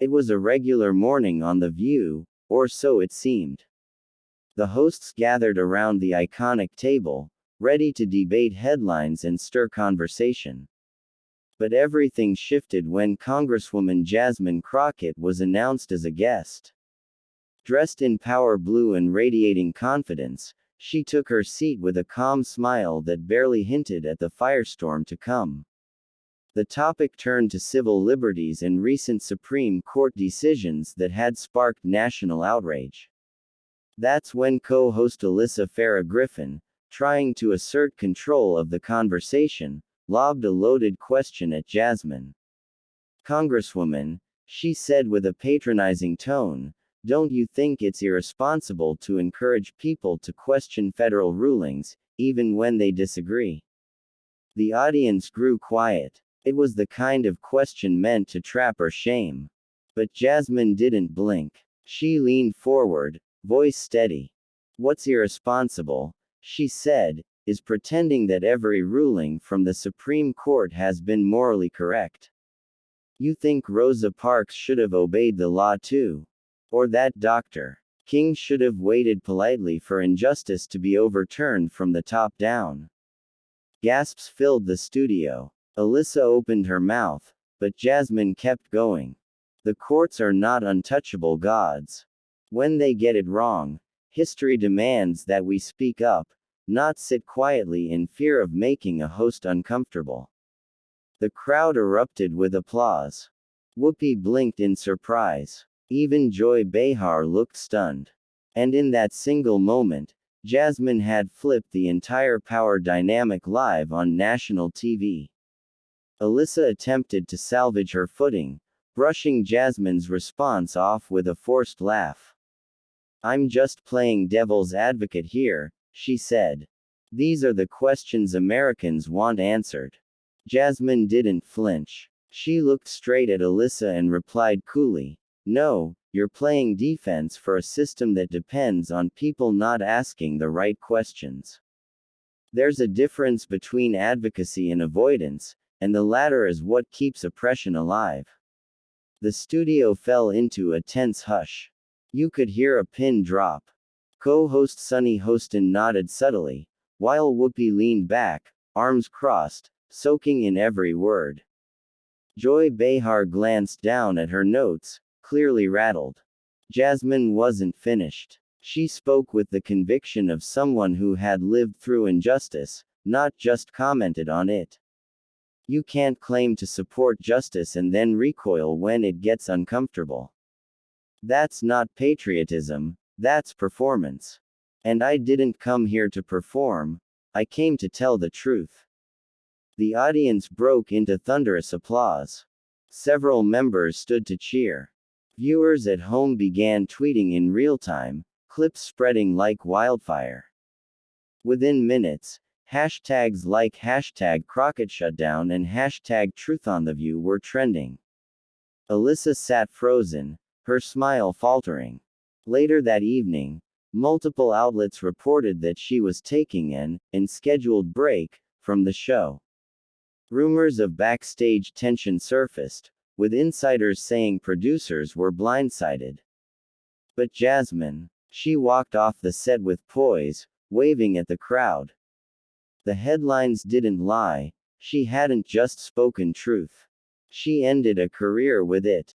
It was a regular morning on The View, or so it seemed. The hosts gathered around the iconic table, ready to debate headlines and stir conversation. But everything shifted when Congresswoman Jasmine Crockett was announced as a guest. Dressed in power blue and radiating confidence, she took her seat with a calm smile that barely hinted at the firestorm to come. The topic turned to civil liberties and recent Supreme Court decisions that had sparked national outrage. That's when co-host Alyssa Farah Griffin, trying to assert control of the conversation, lobbed a loaded question at Jasmine. "Congresswoman," she said with a patronizing tone, "don't you think it's irresponsible to encourage people to question federal rulings, even when they disagree?" The audience grew quiet. It was the kind of question meant to trap or shame. But Jasmine didn't blink. She leaned forward, voice steady. "What's irresponsible," she said, "is pretending that every ruling from the Supreme Court has been morally correct. You think Rosa Parks should have obeyed the law too? Or that Dr. King should have waited politely for injustice to be overturned from the top down?" Gasps filled the studio. Alyssa opened her mouth, but Jasmine kept going. "The courts are not untouchable gods. When they get it wrong, history demands that we speak up, not sit quietly in fear of making a host uncomfortable." The crowd erupted with applause. Whoopi blinked in surprise. Even Joy Behar looked stunned. And in that single moment, Jasmine had flipped the entire power dynamic live on national TV. Alyssa attempted to salvage her footing, brushing Jasmine's response off with a forced laugh. "I'm just playing devil's advocate here," she said. "These are the questions Americans want answered." Jasmine didn't flinch. She looked straight at Alyssa and replied coolly, "No, you're playing defense for a system that depends on people not asking the right questions. There's a difference between advocacy and avoidance, and the latter is what keeps oppression alive." The studio fell into a tense hush. You could hear a pin drop. Co-host Sunny Hostin nodded subtly, while Whoopi leaned back, arms crossed, soaking in every word. Joy Behar glanced down at her notes, clearly rattled. Jasmine wasn't finished. She spoke with the conviction of someone who had lived through injustice, not just commented on it. You can't claim to support justice and then recoil when it gets uncomfortable. That's not patriotism, that's performance. And I didn't come here to perform, I came to tell the truth." The audience broke into thunderous applause. Several members stood to cheer. Viewers at home began tweeting in real time, clips spreading like wildfire. Within minutes, hashtags like #CrockettShutdown and #TruthOnTheView were trending. Alyssa sat frozen, her smile faltering. Later that evening, multiple outlets reported that she was taking an unscheduled break from the show. Rumors of backstage tension surfaced, with insiders saying producers were blindsided. But Jasmine, she walked off the set with poise, waving at the crowd. The headlines didn't lie, she hadn't just spoken truth. She ended a career with it.